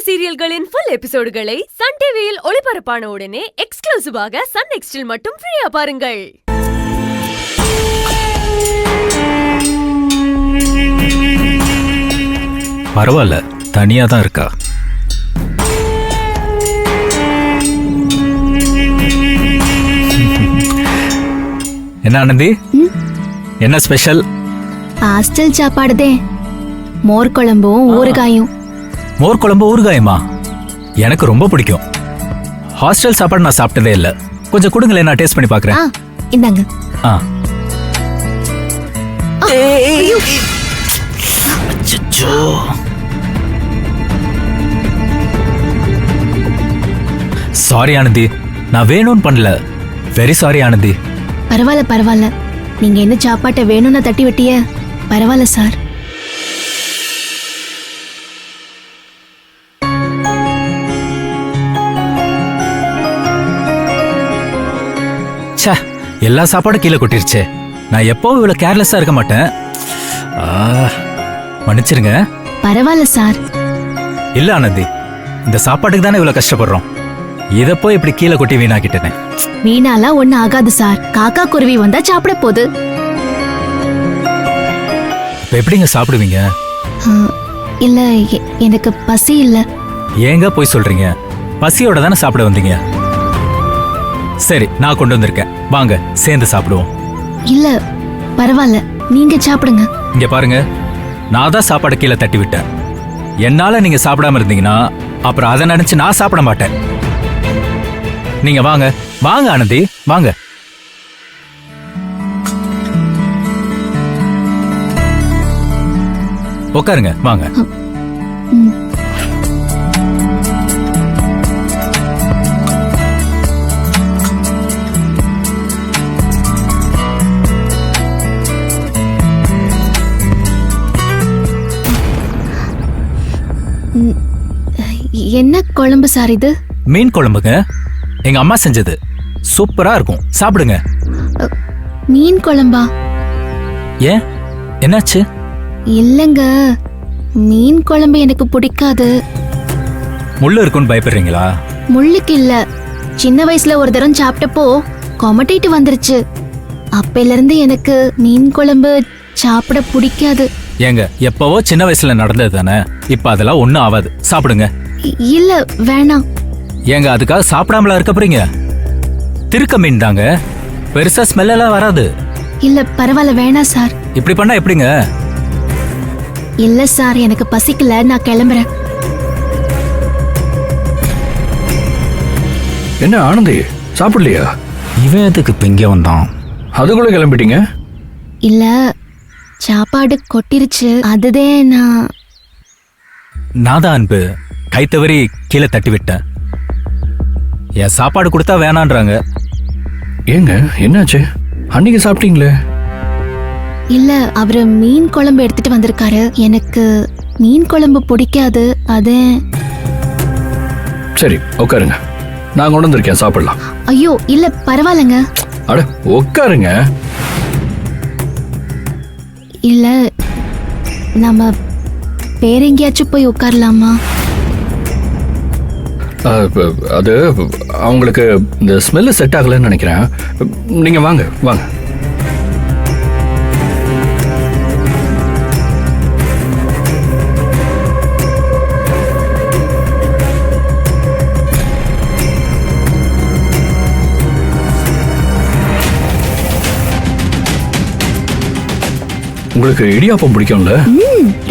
சீரியல்களின் full எபிசோடுகளை Sun டிவியில் ஒளிபரப்பான உடனே எக்ஸ்க்ளூசிவாக சன் நெக்ஸ்டில் மட்டும் ஃப்ரீயா பாருங்கள். பரவாயில்ல, தனியா தான் இருக்கா. என்ன ஆனந்தி, என்ன ஸ்பெஷல்? ஹாஸ்டல் சாப்பாடுதே, மோர் குழம்பும் ஊறுகாயும். மோர் குழம்பு ஊறுகாயுமா? எனக்கு ரொம்ப பிடிக்கும். ஹாஸ்டல் சாப்பாடு நான் சாப்பிட்டதே இல்ல. கொஞ்சம் கொடுங்களேன், நான் டேஸ்ட் பண்ணி பார்க்கறேன். இந்தாங்க. சாரி ஆனந்தி, நான் வேணும்னு பண்ணல. Very sorry Anandhi. பரவாயில்ல பரவாயில்ல, நீங்க என்ன சாப்பாட்டை வேணும்னு தட்டி விட்டிய. பரவாயில்ல சார். எல்லா சாப்பாடும் கீழே கொட்டிருச்சே. நான் எப்பவும் இவ்வளவு கேர்லெஸ்ஸா இருக்க மாட்டேன். மன்னிச்சிருங்க. பரவாயில்ல சார். இல்ல ஆனந்தி, இந்த சாப்பாட்டுக்கு தானே இவ்வளவு கஷ்டப்படுறோம். இத போய் இப்படி கீழே கொட்டி வீணாக்கிட்டேன். வீணாலா ஒண்ணு ஆகாது சார். காக்கா குருவி வந்தா சாப்பிட போகுது. எப்படிங்க சாப்பிடுவீங்க? இல்ல, எனக்கு பசி இல்ல. ஏங்க போய் சொல்றீங்க? பசியோட தானே சாப்பிட வந்தீங்க. சரி, நான் கொண்டு வந்திருக்கேன், வாங்க சேர்ந்து சாப்பிடுவோம். இல்ல பரவாயில்ல, நீங்க சாப்பிடுங்க. இங்க பாருங்க, நான் தான் சாப்பாடு கீழே தட்டி விட்டேன். என்னால நீங்க சாப்பிடாம இருந்தீங்கன்னா அப்புறம் அதை நினைச்சு நான் சாப்பிட மாட்டேன். நீங்க வாங்க வாங்க ஆனந்தி, வாங்க. உட்காருங்க, வாங்க. என்ன குழம்பு சார் இது? மீன் குழம்புங்க, எங்க அம்மா செஞ்சது. சூப்பரா இருக்கும், சாப்பிடுங்க. மீன் குழம்பா? ஏன், என்னாச்சு? இல்லங்க, மீன் குழம்பு எனக்கு பிடிக்காது. முள்ளு இருக்குன்னு பயப்படுறீங்களா? முள்ளுக்கு இல்ல, சின்ன வயசுல ஒரு தரம் சாப்பிட்டப்போ கொமட்டிட்டு வந்துருச்சு. அப்பையில இருந்து எனக்கு மீன் குழம்பு சாப்பிட பிடிக்காது. ஏங்க, எப்பவோ சின்ன வயசுல நடந்தது தானே, இப்ப அதெல்லாம் ஒண்ணும் ஆகாது, சாப்பிடுங்க. இல்ல வேணாம். ஏங்க, அதுக்காக சாப்பிடாமலா இருக்க போறீங்க? திருக்க மீன் தாங்க, பெருசா ஸ்மெல் எல்லாம் வராது. இல்ல பரவாயில்ல, வேணாம் சார். இப்படி பண்ணா எப்படிங்க? இல்ல சார், எனக்கு பசிக்கல, நான் கிளம்புறேன். என்ன ஆனந்தி, சாப்பிடலையா? இவன் எதுக்கு பிங்க வந்தான்? அதுக்குள்ள கிளம்பிட்டீங்க? இல்ல, சாப்பாடு கொட்டிருச்சு, அதுதான் நான் தான் அன்பு, கை தவறி கீழே தட்டி விட்டேன். என் சாப்பாடு கொடுத்தா வேணான்றாங்க. ஏங்க என்னாச்சு? அன்னைக்கு சாப்பிட்டீங்களே. இல்ல, அவரு மீன் குழம்பு எடுத்துட்டு வந்திருக்காரு. எனக்கு மீன் குழம்பு பிடிக்காது, அதே. சரி உட்காருங்க, நான் கொண்டு வந்திருக்கேன், சாப்பிடலாம். ஐயோ இல்ல பரவாயில்லங்க. அட உட்காருங்க. இல்ல, நம்ம வேற எங்கேயாச்சும் போய் உட்காரலாமா? அது அவங்களுக்கு இந்த ஸ்மெல்லு செட் ஆகலன்னு நினைக்கிறேன். நீங்க வாங்க வாங்க. உங்களுக்கு இடியாப்பம் பிடிக்கும்ல?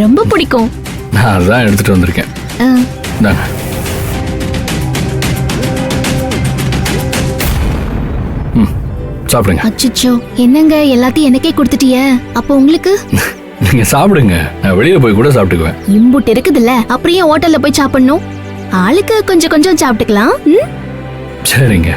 ரொம்ப பிடிக்கும். நான் அதான் எடுத்துட்டு வந்திருக்கேன். தாங்க. சாப்பிடுங்க. அச்சச்சோ, என்னங்க எல்லாத்தையும் எனக்கே கொடுத்துட்டிய? அப்போ உங்களுக்கு? நீங்க சாப்பிடுங்க, நான் வெளியில போய் கூட சாப்பிட்டுக்குவேன். இம்புட்டு இருக்குதுல்ல, அப்படியே ஹோட்டல்ல போய் சாப்பிடணும். ஆளுக்கு கொஞ்சம் கொஞ்சம் சாப்பிட்டுக்கலாம். சரிங்க.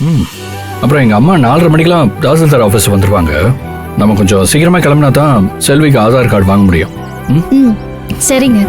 ம். அப்புறம் எங்க அம்மா 4:30 மணிக்கெல்லாம் தாசில்தார் ஆஃபீஸ் வந்துருவாங்க. நம்ம கொஞ்சம் சீக்கிரமா கிளம்பினா தான் செல்விக்கு ஆதார் கார்டு வாங்க முடியும். ம் ம் சரிங்க.